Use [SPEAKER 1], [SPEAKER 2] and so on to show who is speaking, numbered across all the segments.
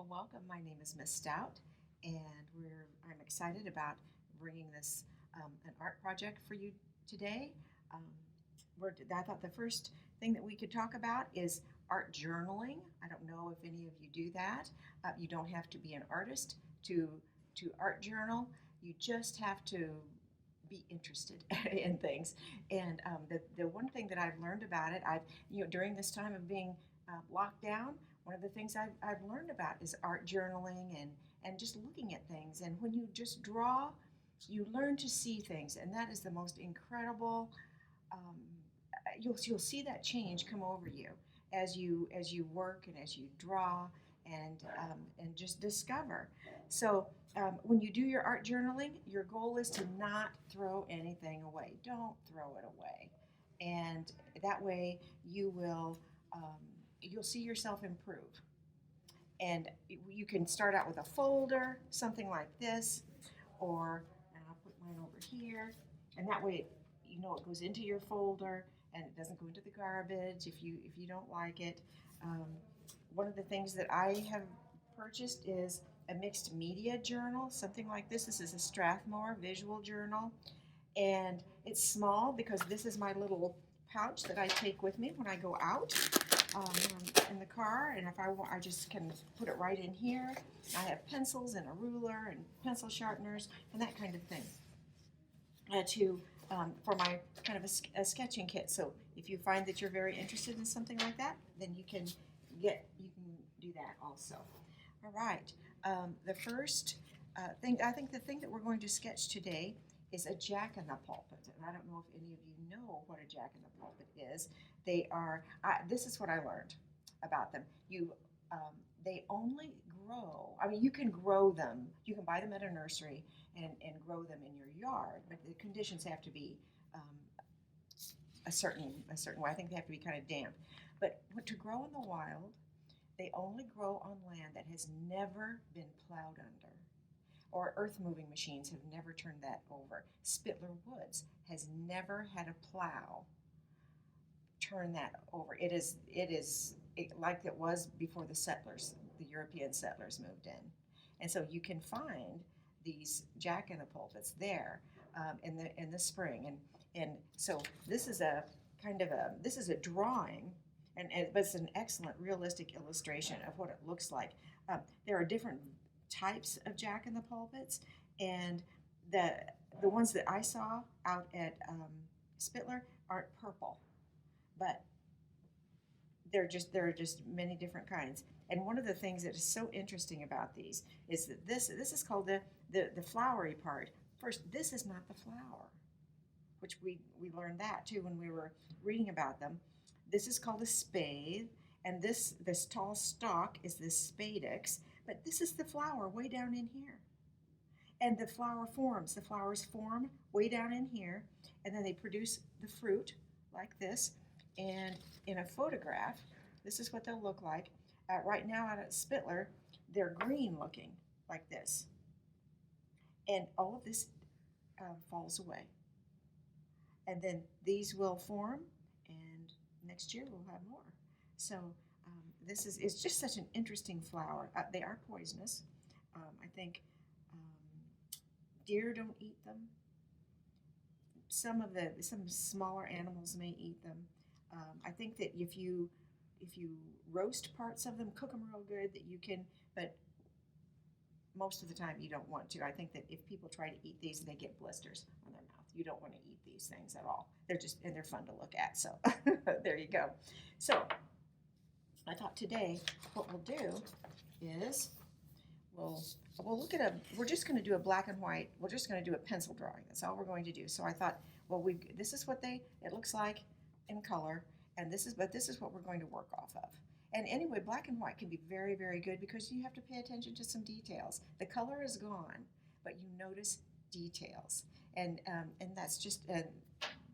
[SPEAKER 1] Well, welcome. My name is Miss Stout, and I'm excited about bringing this an art project for you today. Um, I thought the first thing that we could talk about is art journaling. I don't know if any of you do that. You don't have to be an artist to art journal. You just have to be interested in things. And the one thing that I've learned about it, during this time of being locked down, one of the things I've learned about is art journaling and just looking at things. And when you just draw, you learn to see things, and that is the most incredible. Um, you'll see that change come over you as you work and as you draw and just discover. So when you do your art journaling, your goal is to not throw anything away. Don't throw it away, and that way you'll see yourself improve. And you can start out with a folder, something like this, or and I'll put mine over here, and that way it goes into your folder and it doesn't go into the garbage if you don't like it. Um, One of the things that I have purchased is a mixed media journal, something like this. This is a Strathmore visual journal, and it's small because this is my little pouch that I take with me when I go out um, in the car, and if I want, I just can put it right in here. I have pencils and a ruler and pencil sharpeners and that kind of thing to for my kind of a sketching kit. So if you find that you're very interested in something like that, then you can do that also. All right. The first I think the thing that we're going to sketch today is a Jack-in-the-Pulpit. And I don't know if any of you know what a Jack-in-the-Pulpit is. This is what I learned about them. They only grow, I mean, you can grow them. You can buy them at a nursery and grow them in your yard, but the conditions have to be um, a certain way. I think they have to be kind of damp. But to grow in the wild, they only grow on land that has never been plowed under, or earth-moving machines have never turned that over. Spittler Woods has never had a plow turn that over. Like it was before the European settlers moved in. And so you can find these Jack-in-the-Pulpits there in the spring. And so this is a drawing, but it's an excellent realistic illustration of what it looks like. There are different types of Jack-in-the-Pulpits, and the ones that I saw out at Spittler aren't purple, but there are just many different kinds. And one of the things that is so interesting about these is that this is called the flowery part. First, this is not the flower, which we learned that too when we were reading about them. This is called a spathe, and this tall stalk is the spadix, but this is the flower way down in here. And the flowers form way down in here, and then they produce the fruit like this. And in a photograph, this is what they'll look like. Right now out at Spittler, they're green looking like this. And all of this falls away. And then these will form, and next year we'll have more. So it's just such an interesting flower. They are poisonous. I think deer don't eat them. Some smaller animals may eat them. I think that if you roast parts of them, cook them real good, that you can, but most of the time you don't want to. I think that if people try to eat these, they get blisters on their mouth. You don't want to eat these things at all. They're fun to look at. So there you go. So I thought today what we'll do is we'll look at we're just going to do a black and white. We're just going to do a pencil drawing. That's all we're going to do. So I thought, this is what it looks like in color, and this is what we're going to work off of. And anyway, black and white can be very, very good because you have to pay attention to some details. The color is gone, but you notice details, and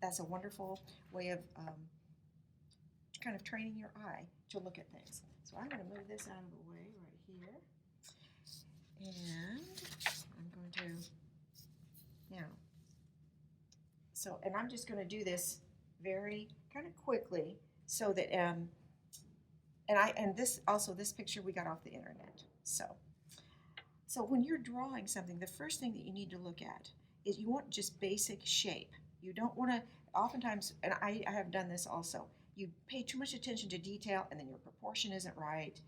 [SPEAKER 1] that's a wonderful way of kind of training your eye to look at things. So I'm going to move this out of the way right here, and I'm going to now. And I'm just going to do this very kind of quickly so that And this picture we got off the internet. So when you're drawing something, the first thing that you need to look at is you want just basic shape. You don't want to, oftentimes, and I have done this also, you pay too much attention to detail and then your proportion isn't right,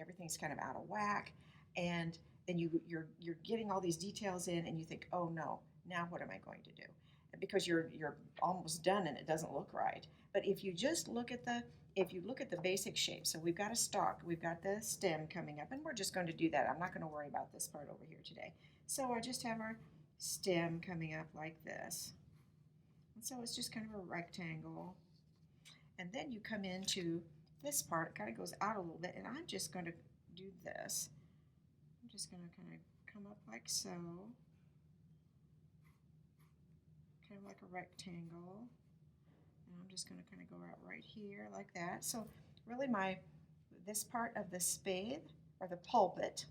[SPEAKER 1] everything's kind of out of whack, and then you're getting all these details in and you think, oh no, now what am I going to do? Because you're almost done and it doesn't look right. But if you look at the basic shape, so we've got a stalk, we've got the stem coming up, and we're just going to do that. I'm not going to worry about this part over here today. So I just have our stem coming up like this. And so it's just kind of a rectangle. And then you come into this part, it kind of goes out a little bit, and I'm just going to do this. I'm just going to kind of come up like so, kind of like a rectangle. And I'm just going to kind of go out right here like that. So really this part of the spade or the pulpit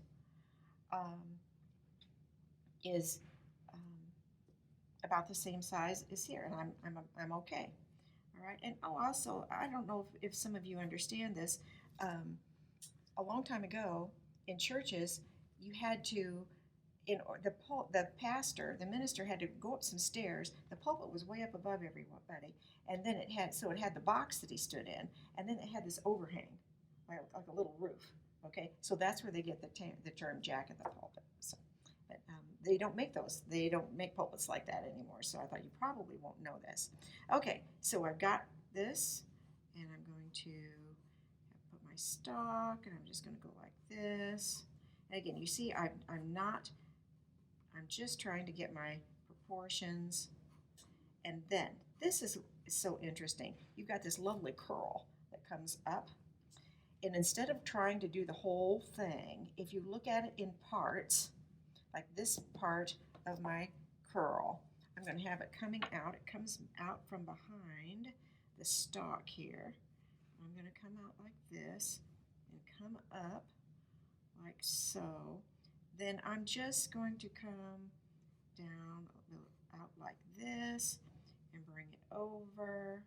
[SPEAKER 1] is about the same size as here, and I'm okay. All right, and also, I don't know if some of you understand this. A long time ago in churches, you had to, the pastor, the minister had to go up some stairs. The pulpit was way up above everybody, and then it had the box that he stood in, and then it had this overhang, like a little roof. Okay, so that's where they get the term Jack-in-the-Pulpit. So, but they don't make those. They don't make pulpits like that anymore. So I thought you probably won't know this. Okay, so I've got this, and I'm going to put my stalk, and I'm just going to go like this. And again, you see, I'm just trying to get my proportions. And then this is so interesting. You've got this lovely curl that comes up. And instead of trying to do the whole thing, if you look at it in parts, like this part of my curl, I'm going to have it coming out. It comes out from behind the stalk here. I'm going to come out like this and come up like so. Then I'm just going to come down out like this and bring it over.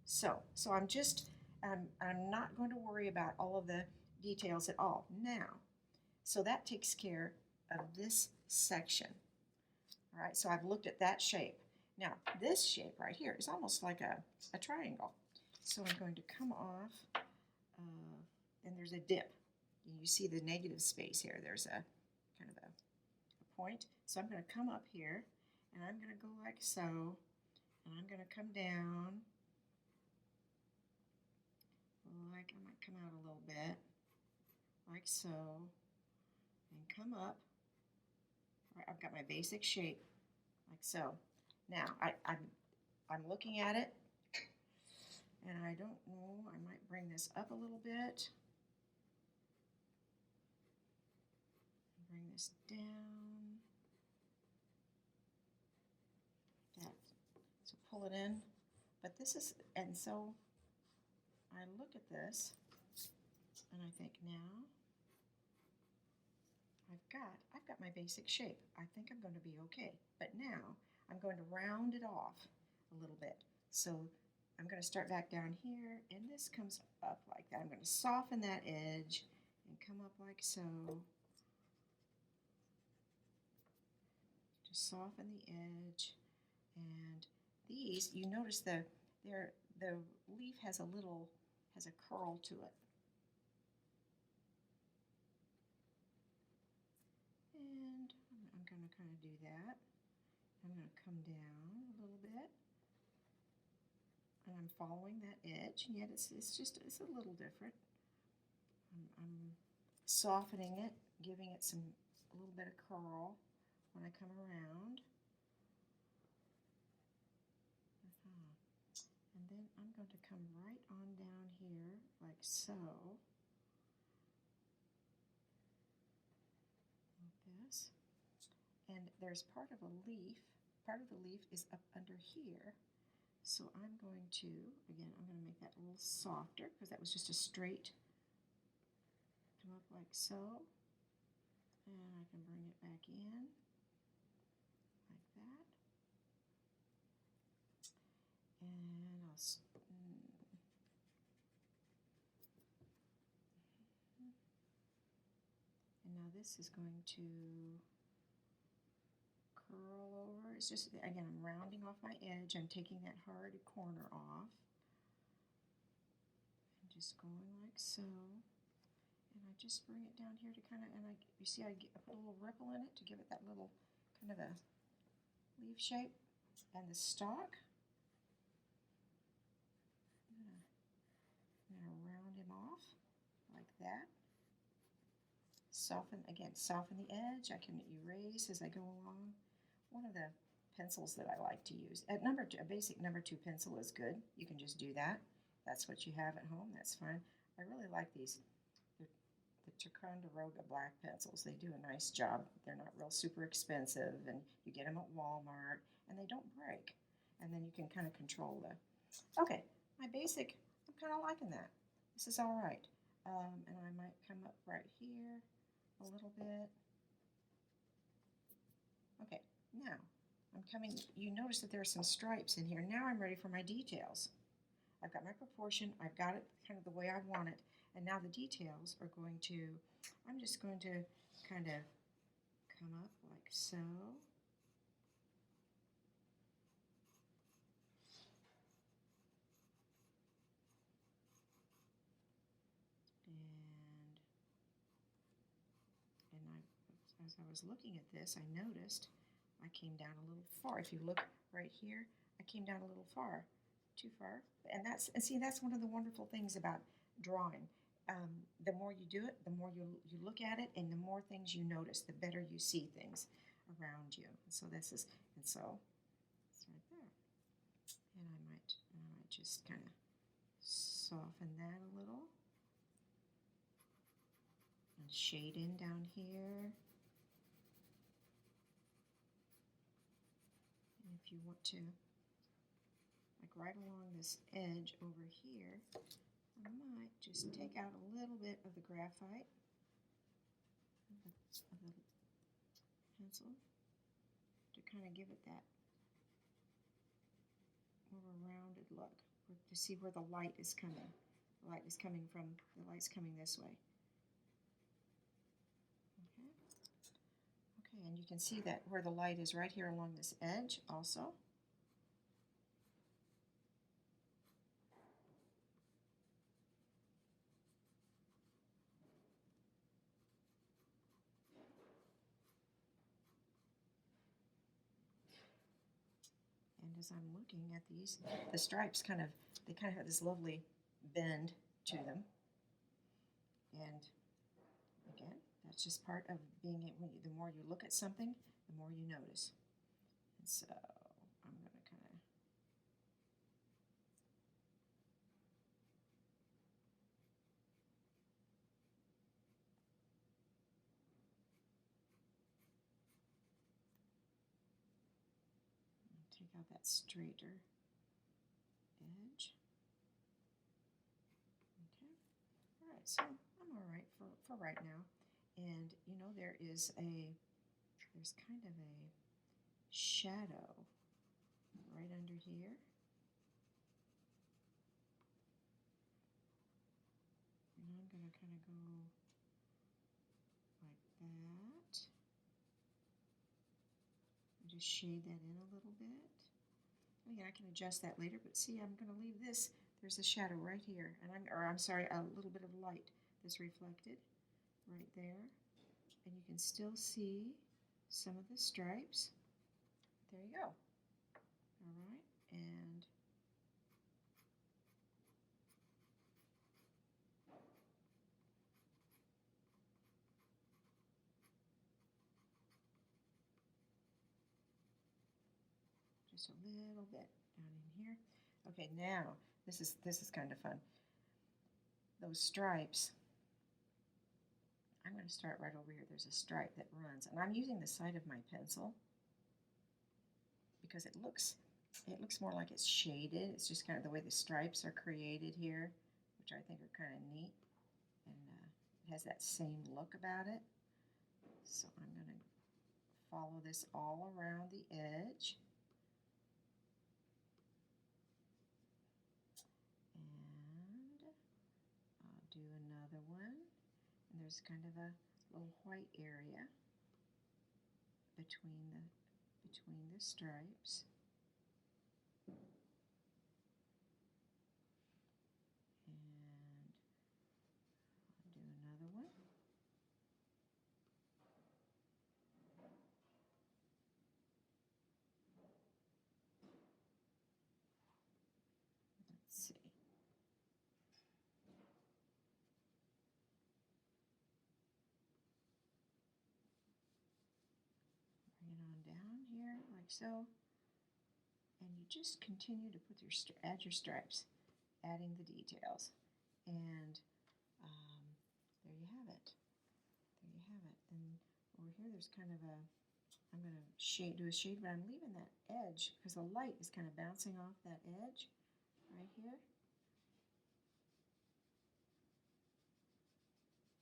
[SPEAKER 1] So I'm not going to worry about all of the details at all now. So that takes care of this section. All right, so I've looked at that shape. Now this shape right here is almost like a triangle. So I'm going to come off, and there's a dip. You see the negative space here. There's a kind of a point. So I'm going to come up here, and I'm going to go like so, and I'm going to come down, like I might come out a little bit, like so, and come up. All right, I've got my basic shape, like so. Now I'm looking at it, and I don't know. I might bring this up a little bit. Bring this down. That. So pull it in. But this is, and so I look at this, and I think now I've got my basic shape. I think I'm going to be okay. But now I'm going to round it off a little bit. So I'm going to start back down here, and this comes up like that. I'm going to soften that edge and come up like so. Just soften the edge. And these, you notice the leaf has a curl to it. And I'm going to kind of do that. I'm going to come down a little bit. And I'm following that edge, and yet it's a little different. I'm softening it, giving it a little bit of curl when I come around. And then I'm going to come right on down here like so. Like this. And there's part of the leaf is up under here. So I'm going to make that a little softer because that was just a straight come up like so. And I can bring it back in like that. And this is going to curl over. It's just, again, I'm rounding off my edge. I'm taking that hard corner off. And just going like so. And I just bring it down here to kind of, and you see I put a little ripple in it to give it that little kind of a leaf shape. And the stalk, I'm gonna round him off like that. Soften the edge. I can erase as I go along. One of the pencils that I like to use, a basic number 2 pencil is good. You can just do that. That's what you have at home. That's fine. I really like these. They're the Ticonderoga black pencils. They do a nice job. They're not real super expensive, and you get them at Walmart, and they don't break. And then you can kind of control the. Okay, my basic. I'm kind of liking that. This is all right. And I might come up right here a little bit. Okay, now I'm coming. You notice that there are some stripes in here. Now I'm ready for my details. I've got my proportion. I've got it kind of the way I want it. And now the details are going to, I'm just going to kind of come up like so. As I was looking at this, I noticed I came down a little far. If you look right here, I came down a little far, too far. And see, that's one of the wonderful things about drawing. The more you do it, the more you look at it, and the more things you notice, the better you see things around you. And so it's right there. And I might just kind of soften that a little and shade in down here. And if you want to, like right along this edge over here, I might just take out a little bit of the graphite of the pencil to kind of give it that more rounded look, to see where the light is coming. The light's coming this way. Okay, and you can see that where the light is right here along this edge also. And as I'm looking at these, the stripes kind of have this lovely bend to them. And again, that's just part of being able, the more you look at something, the more you notice. And so I'm going to kind of take out that straighter edge. Okay. All right, so I'm all right for right now. And you know, there's kind of a shadow right under here. And I'm going to kind of go like that. And just shade that in a little bit. Again, I can adjust that later, but see, I'm going to leave this. There's a shadow right here, and I'm sorry, a little bit of light that's reflected right there. And you can still see some of the stripes. There you go. All right, and just a little bit down in here. Okay, now this is kind of fun. Those stripes, I'm going to start right over here. There's a stripe that runs, and I'm using the side of my pencil because it looks more like it's shaded. It's just kind of the way the stripes are created here, which I think are kind of neat, and it has that same look about it. So I'm going to follow this all around the edge. And I'll do another one. And there's kind of a little white area between the stripes. And I'll do another one. Let's see. Bring it on down here like so. And you just continue to put add your stripes, adding the details. And there you have it. There you have it. And over here there's kind of a, I'm going to do a shade, but I'm leaving that edge because the light is kind of bouncing off that edge right here.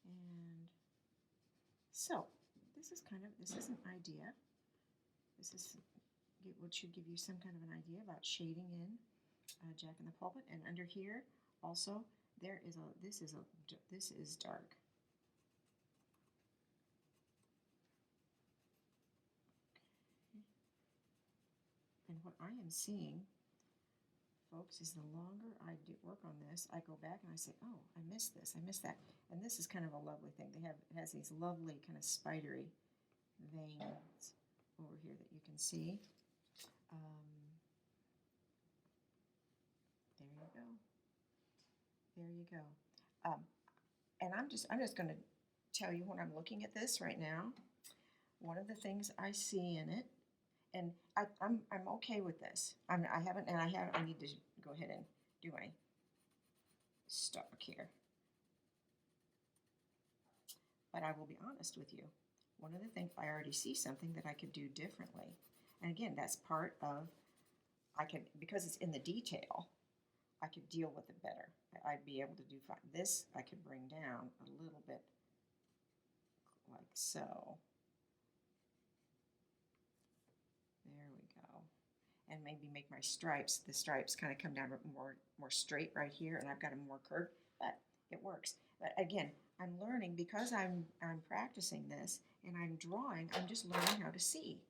[SPEAKER 1] And so this is an idea. What should give you some kind of an idea about shading in Jack-in-the-Pulpit. And under here also this is dark. And what I am seeing, folks, is the longer I work on this, I go back and I say, oh, I missed this, I missed that. And this is kind of a lovely thing. It has these lovely kind of spidery veins over here that you can see. There you go. There you go. And I'm just going to tell you when I'm looking at this right now, one of the things I see in it, and I'm okay with this. I need to go ahead and do my stock here. But I will be honest with you. One of the things, I already see something that I could do differently. And again, that's part of, because it's in the detail, I could deal with it better. I'd be able to do this. I could bring down a little bit like so. There we go. And maybe make my the stripes kind of come down more straight right here, and I've got them more curved, but it works. But again, I'm learning because I'm practicing this and I'm drawing, I'm just learning how to see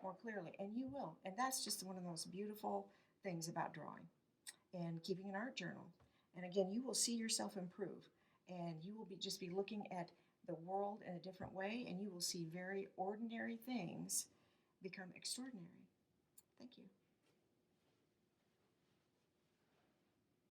[SPEAKER 1] more clearly, and you will. And that's just one of those beautiful things about drawing and keeping an art journal. And again, you will see yourself improve, and you will just be looking at the world in a different way, and you will see very ordinary things become extraordinary. Thank you.